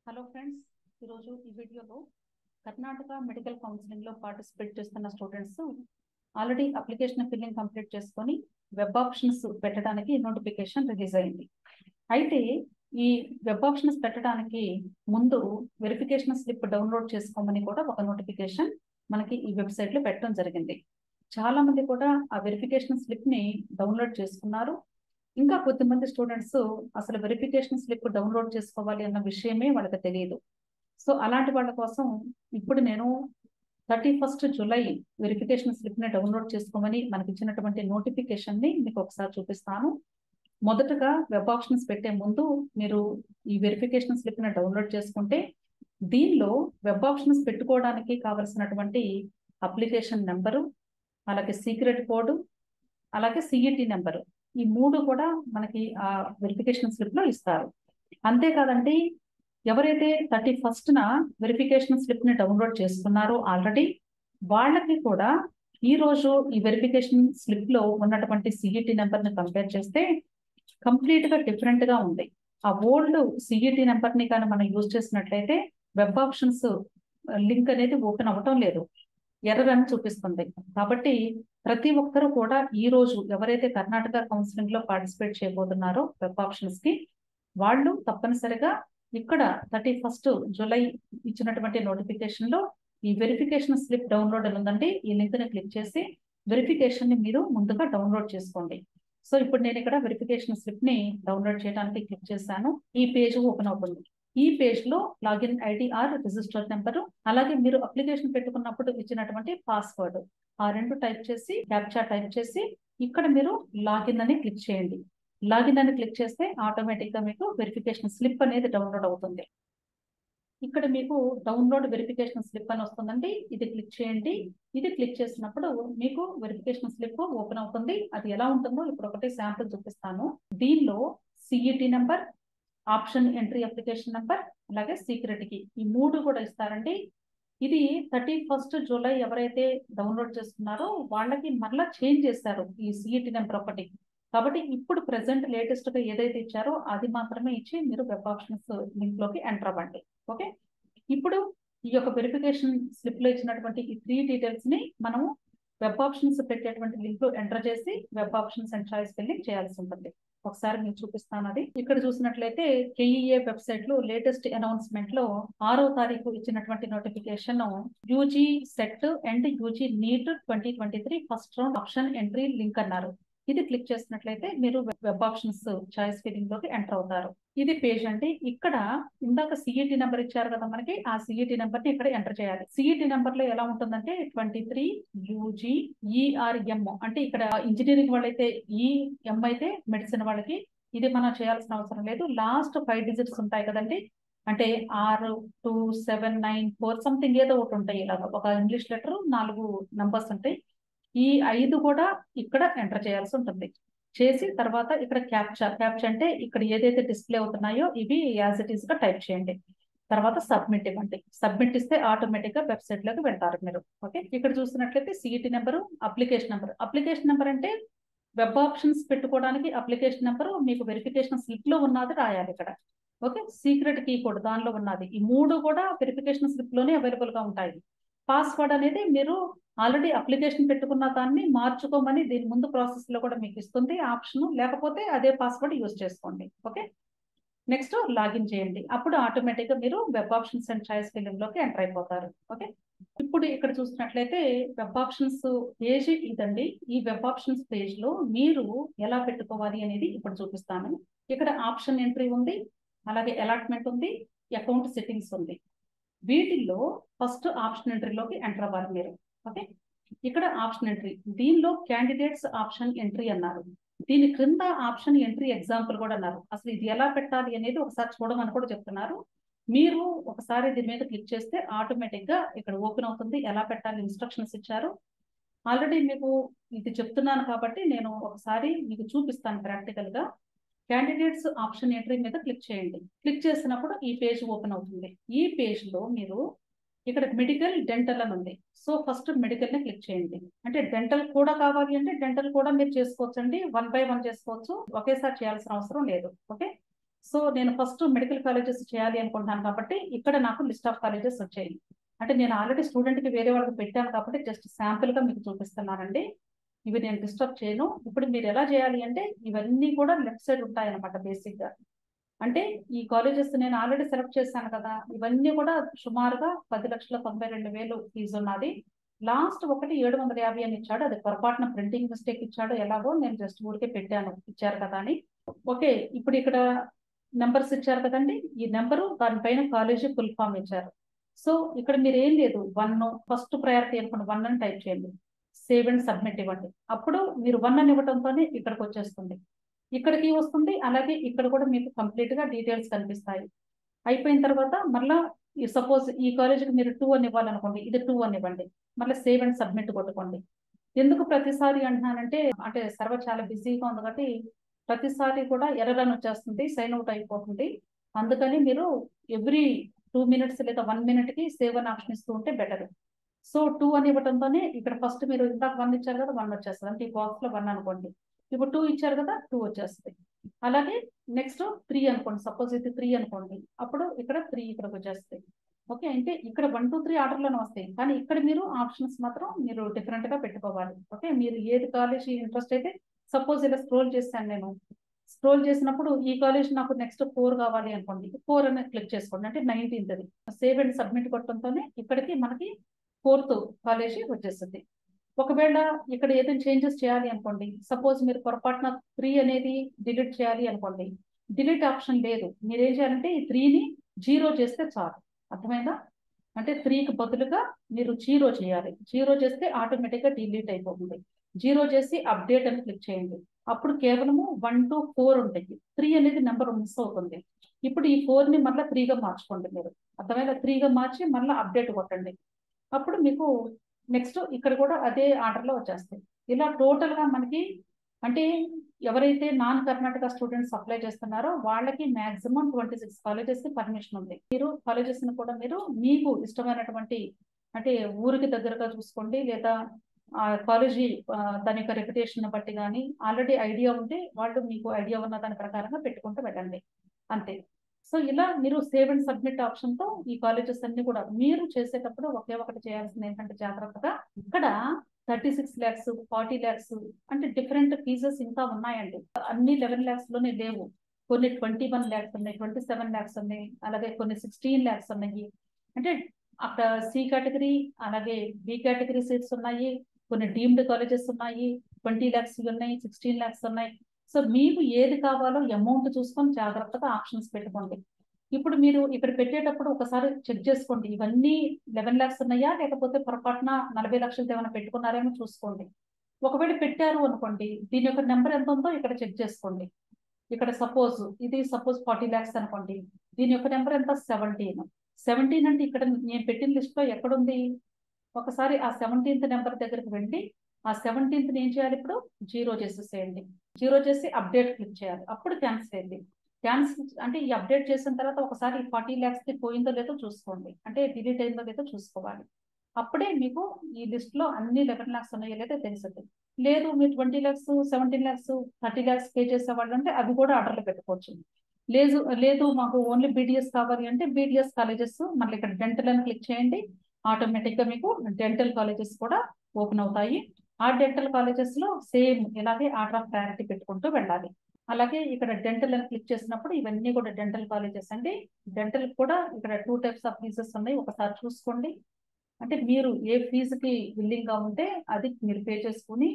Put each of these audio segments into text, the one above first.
Hello friends, ఈరోజు ఈ వీడియోలో కర్ణాటక మెడికల్ కౌన్సిలింగ్లో పార్టిసిపేట్ చేస్తున్న students already application filling complete చేసుకొని వెబ్ ఆప్షన్స్ పెట్టడానికి నోటిఫికేషన్ రిలీజ్ అయింది. అయితే ఈ వెబ్ ఆప్షన్స్ పెట్టడానికి ముందు వెరిఫికేషన్ స్లిప్ డౌన్లోడ్ చేసుకోమని కూడా ఒక నోటిఫికేషన్ మనకి ఈ వెబ్సైట్లో పెట్టడం జరిగింది. చాలా మంది కూడా ఆ వెరిఫికేషన్ స్లిప్ని డౌన్లోడ్ చేసుకున్నారు. ఇంకా కొద్దిమంది స్టూడెంట్స్ అసలు వెరిఫికేషన్ స్లిప్ డౌన్లోడ్ చేసుకోవాలి అన్న విషయమే వాళ్ళకి తెలియదు. సో అలాంటి వాళ్ళ కోసం ఇప్పుడు నేను 31 జూలై వెరిఫికేషన్ స్లిప్ని డౌన్లోడ్ చేసుకోమని మనకి ఇచ్చినటువంటి నోటిఫికేషన్ని మీకు ఒకసారి చూపిస్తాను. మొదటగా వెబ్ ఆప్షన్స్ పెట్టే ముందు మీరు ఈ వెరిఫికేషన్ స్లిప్ని డౌన్లోడ్ చేసుకుంటే దీనిలో వెబ్ ఆప్షన్స్ పెట్టుకోవడానికి కావలసినటువంటి అప్లికేషన్ నెంబరు, అలాగే సీక్రెట్ కోడ్, అలాగే సిఈటి నెంబరు, ఈ మూడు కూడా మనకి ఆ వెరిఫికేషన్ స్లిప్ లో ఇస్తారు. అంతేకాదండి, ఎవరైతే 31న వెరిఫికేషన్ స్లిప్ ని డౌన్లోడ్ చేసుకున్నారో ఆల్రెడీ వాళ్ళకి కూడా ఈ రోజు ఈ వెరిఫికేషన్ స్లిప్ లో ఉన్నటువంటి సిఈటి నెంబర్ ని కంపేర్ చేస్తే కంప్లీట్ గా డిఫరెంట్ గా ఉంది. ఆ ఓల్డ్ సిఈటి నెంబర్ ని కానీ మనం యూజ్ చేసినట్లయితే వెబ్ ఆప్షన్స్ లింక్ అనేది ఓపెన్ అవ్వటం లేదు, ఎర్రర్ అని చూపిస్తుంది. కాబట్టి ప్రతి ఒక్కరూ కూడా ఈ రోజు ఎవరైతే కర్ణాటక కౌన్సిలింగ్ లో పార్టిసిపేట్ చేయబోతున్నారో వెబ్ ఆప్షన్స్ కి వాళ్ళు తప్పనిసరిగా ఇక్కడ 31 జూలై ఇచ్చినటువంటి నోటిఫికేషన్ లో ఈ వెరిఫికేషన్ స్లిప్ డౌన్లోడ్ అని ఉందండి. ఈ లింక్ ని క్లిక్ చేసి వెరిఫికేషన్ ని మీరు ముందుగా డౌన్లోడ్ చేసుకోండి. సో ఇప్పుడు నేను ఇక్కడ వెరిఫికేషన్ స్లిప్ ని డౌన్లోడ్ చేయడానికి క్లిక్ చేశాను. ఈ పేజ్ ఓపెన్ అవుతుంది. ఈ పేజ్ లో login ID are register number, అలాగే మీరు అప్లికేషన్ పెట్టుకున్నప్పుడు ఇచ్చినటువంటి పాస్వర్డ్, ఆ రెండు టైప్ చేసి క్యాప్చా టైప్ చేసి ఇక్కడ మీరు లాగిన్ అని క్లిక్ చేయండి. లాగిన్ అని క్లిక్ చేస్తే ఆటోమేటిక్ గా మీకు వెరిఫికేషన్ స్లిప్ అనేది డౌన్లోడ్ అవుతుంది. ఇక్కడ మీకు డౌన్లోడ్ వెరిఫికేషన్ స్లిప్ అని వస్తుందండి. ఇది క్లిక్ చేయండి. ఇది క్లిక్ చేసినప్పుడు మీకు వెరిఫికేషన్ స్లిప్ ఓపెన్ అవుతుంది. అది ఎలా ఉంటుందో ఇప్పుడు ఒకటి శాంపుల్ చూపిస్తాను. దీనిలో CET number, option entry application number, అలాగే సీక్రెట్ కి, ఈ మూడు కూడా ఇస్తారండి. ఇది 31 జూలై ఎవరైతే డౌన్లోడ్ చేసుకున్నారో వాళ్ళకి మరలా చేంజ్ చేస్తారు ఈ సిఈటి నెంబర్ ఒకటి. కాబట్టి ఇప్పుడు ప్రెసెంట్ లేటెస్ట్ గా ఏదైతే ఇచ్చారో అది మాత్రమే ఇచ్చి మీరు వెబ్ ఆప్షన్స్ లింక్ లోకి ఎంటర్ అవ్వండి. ఓకే, ఇప్పుడు ఈ యొక్క వెరిఫికేషన్ స్లిప్ లో ఇచ్చినటువంటి ఈ 3 డీటెయిల్స్ ని మనము వెబ్ ఆప్షన్స్ పెట్టేటువంటి లింక్ లో ఎంటర్ చేసి web options and choice filling చేయాల్సి ఉంటుంది. ఒకసారి మీకు చూపిస్తాను. అది ఇక్కడ చూసినట్లయితే కేఈఏ వెబ్సైట్ లో లేటెస్ట్ అనౌన్స్మెంట్ లో 6వ తారీఖు ఇచ్చినటువంటి notification UG CET and UG NEET 2023 first round option entry link అన్నారు. ఇది క్లిక్ చేసినట్లయితే మీరు వెబ్ ఆప్షన్స్ చాయిస్ ఫిల్లింగ్ లోకి ఎంటర్ అవుతారు. ఇది పేజ్ అండి. ఇక్కడ ఇందాక సిఈటి నెంబర్ ఇచ్చారు కదా మనకి, ఆ సిఈటి నెంబర్ ని ఇక్కడ ఎంటర్ చేయాలి. సిఈటి నెంబర్ లో ఎలా ఉంటుందంటే 23 యూజీ ఈఆర్ఎం, అంటే ఇక్కడ ఇంజనీరింగ్ వాళ్ళైతే ఈఎం అయితే మెడిసిన్ వాళ్ళకి ఇది మనం చేయాల్సిన అవసరం లేదు. లాస్ట్ 5 డిజిట్స్ ఉంటాయి కదండి, అంటే 62794 సంథింగ్ ఏదో ఒకటి ఉంటాయి. ఇలాగ ఒక ఇంగ్లీష్ లెటర్ 4 నంబర్స్ ఉంటాయి. ఈ 5 కూడా ఇక్కడ ఎంటర్ చేయాల్సి ఉంటుంది. చేసి తర్వాత ఇక్కడ క్యాప్చా అంటే ఇక్కడ ఏదైతే డిస్ప్లే అవుతున్నాయో ఇవి యాజ్ ఇట్ ఈస్ గా టైప్ చేయండి. తర్వాత సబ్మిట్ ఇవ్వండి. సబ్మిట్ ఇస్తే ఆటోమేటిక్ గా వెబ్సైట్ లోకి వెళ్తారు మీరు. ఓకే, ఇక్కడ చూసినట్లయితే CET number, application number. Application number అంటే వెబ్ ఆప్షన్స్ పెట్టుకోవడానికి అప్లికేషన్ నెంబరు మీకు వెరిఫికేషన్ స్లిప్ లో ఉన్నది రాయాలి ఇక్కడ. ఓకే, సీక్రెట్ కీ కోడ్ దానిలో ఉన్నది. ఈ మూడు కూడా వెరిఫికేషన్ స్లిప్ లోనే అవైలబుల్ గా ఉంటాయి. పాస్వర్డ్ అనేది మీరు ఆల్రెడీ అప్లికేషన్ పెట్టుకున్న దాన్ని మార్చుకోమని దీని ముందు ప్రాసెస్ లో కూడా మీకు ఇస్తుంది ఆప్షన్, లేకపోతే అదే పాస్వర్డ్ యూజ్ చేసుకోండి. ఓకే, నెక్స్ట్ లాగిన్ చేయండి. అప్పుడు ఆటోమేటిక్ గా మీరు web options and choice filling లోకి ఎంటర్ అయిపోతారు. ఓకే, ఇప్పుడు ఇక్కడ చూసినట్లయితే వెబ్ ఆప్షన్స్ పేజ్ ఇదండి. ఈ వెబ్ ఆప్షన్స్ పేజ్ లో మీరు ఎలా పెట్టుకోవాలి అనేది ఇప్పుడు చూపిస్తాను. ఇక్కడ ఆప్షన్ ఎంట్రీ ఉంది, అలాగే అలాట్మెంట్ ఉంది, అకౌంట్ సెట్టింగ్స్ ఉంది. వీటిల్లో ఫస్ట్ ఆప్షన్ ఎంట్రీలోకి ఎంటర్ అవ్వాలి మీరు. ఓకే, ఇక్కడ ఆప్షన్ ఎంట్రీ, దీనిలో క్యాండిడేట్స్ ఆప్షన్ ఎంట్రీ అన్నారు. దీని క్రింద ఆప్షన్ ఎంట్రీ ఎగ్జాంపుల్ కూడా అన్నారు. అసలు ఇది ఎలా పెట్టాలి అనేది ఒకసారి చూడమని కూడా చెప్తున్నారు. మీరు ఒకసారి దీని మీద క్లిక్ చేస్తే ఆటోమేటిక్ గా ఇక్కడ ఓపెన్ అవుతుంది. ఎలా పెట్టాలి ఇన్స్ట్రక్షన్స్ ఇచ్చారు. ఆల్రెడీ మీకు ఇది చెప్తున్నాను కాబట్టి నేను ఒకసారి మీకు చూపిస్తాను ప్రాక్టికల్ గా. క్యాండిడేట్స్ ఆప్షన్ ఎంట్రీ మీద క్లిక్ చేయండి. క్లిక్ చేసినప్పుడు ఈ పేజ్ ఓపెన్ అవుతుంది. ఈ పేజ్ లో మీరు ఇక్కడ మెడికల్, డెంటల్ అని ఉంది. సో ఫస్ట్ మెడికల్ ని క్లిక్ చేయండి. అంటే డెంటల్ కూడా కావాలి అంటే డెంటల్ కూడా మీరు చేసుకోవచ్చు అండి, 1 by 1 చేసుకోవచ్చు, ఒకేసారి చేయాల్సిన అవసరం లేదు. ఓకే, సో నేను ఫస్ట్ మెడికల్ కాలేజెస్ చేయాలి అనుకుంటున్నాను కాబట్టి ఇక్కడ నాకు లిస్ట్ ఆఫ్ కాలేజెస్ వచ్చాయి. అంటే నేను ఆల్రెడీ స్టూడెంట్కి వేరే వాళ్ళకి పెట్టాను కాబట్టి జస్ట్ శాంపుల్గా మీకు చూపిస్తున్నానండి. ఇవి నేను డిస్టర్బ్ చేయను. ఇప్పుడు మీరు ఎలా చేయాలి అంటే ఇవన్నీ కూడా లెఫ్ట్ సైడ్ ఉంటాయి అనమాట బేసిక్గా. అంటే ఈ కాలేజెస్ నేను ఆల్రెడీ సెలెక్ట్ చేశాను కదా, ఇవన్నీ కూడా సుమారుగా 10,92,000 ఫీజు ఉన్నది. లాస్ట్ ఒకటి 750 అని ఇచ్చాడు. అది పొరపాటున ప్రింటింగ్ మిస్టేక్ ఇచ్చాడు. ఎలాగో నేను జస్ట్ ఊరికే పెట్టాను, ఇచ్చారు కదా అని. ఓకే, ఇప్పుడు ఇక్కడ నెంబర్స్ ఇచ్చారు కదండి, ఈ నెంబరు దానిపైన కాలేజీ ఫుల్ ఫామ్ ఇచ్చారు. సో ఇక్కడ మీరు ఏం లేదు, 1 ఫస్ట్ ప్రయారిటీ అనుకోండి, 1 అని టైప్ చేయండి, సేవ్ అండ్ సబ్మిట్ ఇవ్వండి. అప్పుడు మీరు 1 అని ఇవ్వడంతోనే ఇక్కడికి వచ్చేస్తుంది, ఇక్కడికి వస్తుంది. అలాగే ఇక్కడ కూడా మీకు కంప్లీట్ గా డీటెయిల్స్ కనిపిస్తాయి. అయిపోయిన తర్వాత మళ్ళీ సపోజ్ ఈ కాలేజీకి మీరు 2 అని ఇవ్వాలనుకోండి, ఇది 2 అని ఇవ్వండి, మళ్ళీ సేవ్ అండ్ సబ్మిట్ కొట్టుకోండి. ఎందుకు ప్రతిసారి అంటున్నానంటే అంటే సర్వర్ చాలా బిజీగా ఉంది కాబట్టి ప్రతిసారి కూడా ఎర్రర్ అని వచ్చేస్తుంది, సైన్ అవుట్ అయిపోతుంది. అందుకని మీరు ఎవ్రీ 2 minutes లేదా 1 minute కి సేవ్ అని ఆప్షన్ ఇస్తూ ఉంటే బెటర్. సో 2 అని ఇవ్వడంతోనే ఇక్కడ ఫస్ట్ మీరు ఇందాక 1 ఇచ్చారు కదా, 1 వచ్చేస్తుంది. అంటే ఈ బాక్స్ లో 1 అనుకోండి, ఇప్పుడు 2 ఇచ్చారు కదా, 2 వచ్చేస్తుంది. అలాగే నెక్స్ట్ 3 అనుకోండి, సపోజ్ ఇది 3 అనుకోండి, అప్పుడు ఇక్కడ 3 ఇక్కడికి వచ్చేస్తాయి. ఓకే, అంటే ఇక్కడ 1 2 3 ఆర్డర్లోనే వస్తాయి, కానీ ఇక్కడ మీరు ఆప్షన్స్ మాత్రం మీరు డిఫరెంట్ గా పెట్టుకోవాలి. ఓకే, మీరు ఏది కాలేజీ ఇంట్రెస్ట్ అయితే, సపోజ్ ఇలా స్క్రోల్ చేస్తాను నేను, స్క్రోల్ చేసినప్పుడు ఈ కాలేజ్ నాకు నెక్స్ట్ 4 కావాలి అనుకోండి, 4 అని క్లిక్ చేసుకోండి, అంటే 19th అది సేవ్ అండ్ సబ్మిట్ కొట్టడంతోనే ఇక్కడికి మనకి 4th కాలేజీ వచ్చేస్తుంది. ఒకవేళ ఇక్కడ ఏదైనా చేంజెస్ చేయాలి అనుకోండి, సపోజ్ మీరు పొరపాటున 3 అనేది డిలీట్ చేయాలి అనుకోండి, డిలీట్ ఆప్షన్ లేదు. మీరు ఏం చేయాలంటే ఈ 3ని 0 చేస్తే చాలు. అర్థమైందా? అంటే 3కి బదులుగా మీరు 0 చేయాలి. 0 చేస్తే ఆటోమేటిక్గా డిలీట్ అయిపోతుంది. 0 చేసి అప్డేట్ అని క్లిక్ చేయండి. అప్పుడు కేవలము 1 to 4 ఉంటాయి. 3 అనేది నెంబర్ మిస్ అవుతుంది. ఇప్పుడు ఈ 4ని మళ్ళీ 3గా మార్చుకోండి మీరు. అర్థమైనా? 3గా మార్చి మళ్ళీ అప్డేట్ కొట్టండి. అప్పుడు మీకు నెక్స్ట్ ఇక్కడ కూడా అదే ఆర్డర్లో వచ్చేస్తాయి. ఇలా టోటల్గా మనకి అంటే ఎవరైతే నాన్ కర్ణాటక స్టూడెంట్స్ అప్లై చేస్తున్నారో వాళ్ళకి మాక్సిమం 26 కాలేజెస్ పర్మిషన్ ఉంది. మీరు కాలేజెస్ ని కూడా మీరు మీకు ఇష్టమైనటువంటి అంటే ఊరికి దగ్గరగా చూసుకోండి, లేదా ఆ కాలేజీ దాని యొక్క రెప్యుటేషన్ బట్టి కానీ ఆల్రెడీ ఐడియా ఉంటే వాళ్ళు మీకు ఐడియా ఉన్న దాని ప్రకారంగా పెట్టుకుంటూ వెళ్ళండి, అంతే. సో ఇలా మీరు సేవ్ అండ్ సబ్మిట్ ఆప్షన్ తో ఈ కాలేజెస్ అన్ని కూడా మీరు చేసేటప్పుడు ఒకే ఒకటి చేయాల్సింది ఏంటంటే జాగ్రత్తగా ఇక్కడ 36 lakhs 40 lakhs అంటే డిఫరెంట్ ఫీజెస్ ఇంకా ఉన్నాయండి. అన్ని 11 lakhs లోనే లేవు, కొన్ని 21 lakhs ఉన్నాయి, 27 lakhs ఉన్నాయి, అలాగే కొన్ని 16 lakhs ఉన్నాయి. అంటే అక్కడ సి కేటగిరీ అలాగే బి కేటగిరీ సీట్స్ ఉన్నాయి, కొన్ని డీమ్డ్ కాలేజెస్ ఉన్నాయి, 20 lakhs ఉన్నాయి, 16 lakhs ఉన్నాయి. సో మీకు ఏది కావాలో అమౌంట్ చూసుకొని జాగ్రత్తగా ఆప్షన్స్ పెట్టుకోండి. ఇప్పుడు మీరు ఇక్కడ పెట్టేటప్పుడు ఒకసారి చెక్ చేసుకోండి, ఇవన్నీ 11 lakhs ఉన్నాయా లేకపోతే పొరపాటున 40 లక్షలు ఏమైనా పెట్టుకున్నారేమో చూసుకోండి. ఒకవేళ పెట్టారు అనుకోండి, దీని యొక్క నెంబర్ ఎంత ఉందో ఇక్కడ చెక్ చేసుకోండి. ఇక్కడ సపోజ్ ఇది 40 lakhs అనుకోండి, దీని యొక్క నెంబర్ ఎంత 17 అంటే ఇక్కడ నేను పెట్టిన లిస్ట్ లో ఎక్కడుంది, ఒకసారి ఆ 17th నెంబర్ దగ్గరికి వెళ్ళి ఆ 17th ఏం చేయాలి, ఇప్పుడు 0 చేసేసేయండి. 0 చేసి అప్డేట్ క్లిక్ చేయాలి, అప్పుడు క్యాన్సిల్ అయింది. క్యాన్సిల్ అంటే ఈ అప్డేట్ చేసిన తర్వాత ఒకసారి 40 lakhs పోయిందో లేదో చూసుకోండి, అంటే డిలీట్ అయిందో లేదో చూసుకోవాలి. అప్పుడే మీకు ఈ లిస్ట్ లో అన్ని 11 lakhs ఉన్నాయో లేదో తెలుస్తుంది. లేదు మీరు 20 lakhs 17 lakhs 30 lakhs పే చేసేవాళ్ళు అంటే అవి కూడా ఆర్డర్లు పెట్టుకోవచ్చు. లేదు లేదు మాకు ఓన్లీ బీడిఎస్ కావాలి అంటే బీడిఎస్ కాలేజెస్ మళ్ళీ ఇక్కడ డెంటల్ అని క్లిక్ చేయండి, ఆటోమేటిక్ గా మీకు డెంటల్ కాలేజెస్ కూడా ఓపెన్ అవుతాయి. ఆ డెంటల్ కాలేజెస్ లో సేమ్ ఇలాగే ఆర్డర్ ఆఫ్ ప్రయారిటీ పెట్టుకుంటూ వెళ్ళాలి. అలాగే ఇక్కడ డెంటల్ అని క్లిక్ చేసినప్పుడు ఇవన్నీ కూడా డెంటల్ కాలేజెస్ అండి. డెంటల్ కూడా ఇక్కడ 2 types ఆఫ్ ఫీజెస్ ఉన్నాయి, ఒకసారి చూసుకోండి. అంటే మీరు ఏ ఫీజుకి విల్లింగ్ గా ఉంటే అది మీరు పే చేసుకుని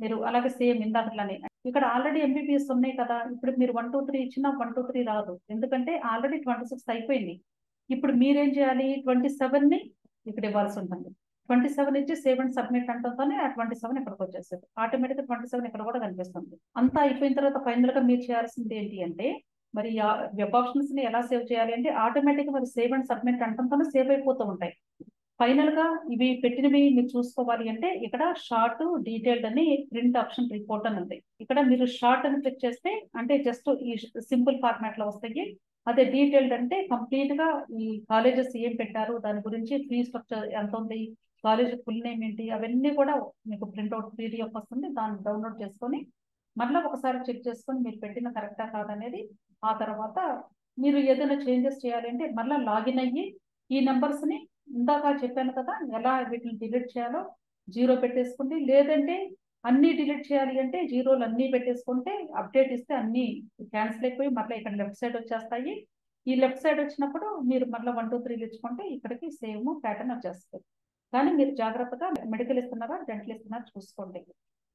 మీరు అలాగే సేమ్ ఇందాకలానే ఇక్కడ ఆల్రెడీ ఎంబీబీఎస్ ఉన్నాయి కదా, ఇప్పుడు మీరు 1 2 3 ఇచ్చినా 1 2 3 రాదు, ఎందుకంటే ఆల్రెడీ 26 అయిపోయింది. ఇప్పుడు మీరేం చేయాలి, 27 ని ఇక్కడ ఇవ్వాల్సి ఉంటుంది. 27 ఇచ్చి సేవ్ అండ్ సబ్మిట్ అంటేనే ఆ 27 ఇక్కడికి వచ్చేస్తుంది, ఆటోమేటిక్ గా 27 ఇక్కడ కూడా కనిపిస్తుంది. అంతా అయిపోయిన తర్వాత ఫైనల్ గా మీరు చేయాల్సింది ఏంటి అంటే మరి వెబ్ ఆప్షన్స్ ని ఎలా సేవ్ చేయాలి అంటే ఆటోమేటిక్ గా మరి సేవ్ అండ్ సబ్మిట్ అంటేనే సేవ్ అయిపోతూ ఉంటాయి. ఫైనల్ గా ఇవి పెట్టినవి మీరు చూసుకోవాలి అంటే ఇక్కడ షార్ట్ డీటెయిల్డ్ అని ప్రింట్ ఆప్షన్ రిపోర్ట్ అని ఉంది. ఇక్కడ మీరు షార్ట్ అని క్లిక్ చేస్తే అంటే జస్ట్ ఈ సింపుల్ ఫార్మాట్ లో వస్తాయి. అదే డీటెయిల్డ్ అంటే కంప్లీట్ గా ఈ కాలేజెస్ ఏం పెట్టారు, దాని గురించి ఫీ స్ట్రక్చర్ ఎంత ఉంది, కాలేజ్ ఫుల్ నేమ్ ఏంటి, అవన్నీ కూడా మీకు ప్రింట్అవుట్ PDF వస్తుంది. దాన్ని డౌన్లోడ్ చేసుకొని మళ్ళీ ఒకసారి చెక్ చేసుకొని మీరు పెట్టిన కరెక్టా కాదనేది ఆ తర్వాత మీరు ఏదైనా చేంజెస్ చేయాలి అంటే మళ్ళీ లాగిన్ అయ్యి ఈ నెంబర్స్ ని ఇందాక చెప్పాను కదా ఎలా వీటిని డిలీట్ చేయాలో జీరో పెట్టేసుకుంటే, లేదంటే అన్ని డిలీట్ చేయాలి అంటే జీరోలు అన్ని పెట్టేసుకుంటే అప్డేట్ ఇస్తే అన్ని క్యాన్సిల్ అయిపోయి మళ్ళీ ఇక్కడ లెఫ్ట్ సైడ్ వచ్చేస్తాయి. ఈ లెఫ్ట్ సైడ్ వచ్చినప్పుడు మీరు మళ్ళీ 1 2 3 ఇచ్చుకుంటే ఇక్కడికి సేమ్ ప్యాటర్న్ వచ్చేస్తుంది. కానీ మీరు జాగ్రత్తగా మెడికల్ ఇస్తున్నారా డెంటల్ ఇస్తున్నారా చూసుకోండి.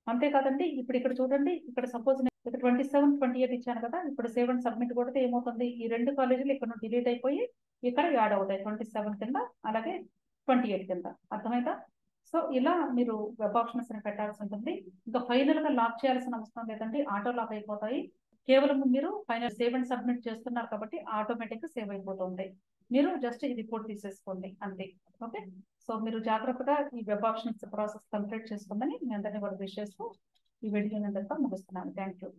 అంతేకాదండి ఇప్పుడు ఇక్కడ చూడండి, ఇక్కడ సపోజ్ ఇక్కడ 27 28 ఇచ్చాను కదా, ఇప్పుడు సేవ్ అండ్ సబ్మిట్ కొడితే ఏమవుతుంది, ఈ 2 కాలేజీలు ఇక్కడ డిలీట్ అయిపోయి ఇక్కడ యాడ్ అవుతాయి 27 కింద అలాగే 28 కింద. అర్థమైందా? సో ఇలా మీరు వెబ్ ఆప్షన్స్ ని పెట్టాల్సి ఉంటుంది. ఇంకా ఫైనల్ గా లాక్ చేయాల్సిన అవసరం లేదండి, ఆటో లాక్ అయిపోతాయి. కేవలం మీరు ఫైనల్ సేవ్ అండ్ సబ్మిట్ చేస్తున్నారు కాబట్టి ఆటోమేటిక్ గా సేవ్ అయిపోతుంది. మీరు జస్ట్ ఈ రిపోర్ట్ తీసేసుకోండి అంతే. ఓకే, సో మీరు జాగ్రత్తగా ఈ వెబ్ ఆప్షన్స్ ప్రాసెస్ కంప్లీట్ చేసుకోమని మీ అందరినీ కూడా విష్ చేస్తూ ఈ వీడియో ముగిస్తున్నాను. Thank you.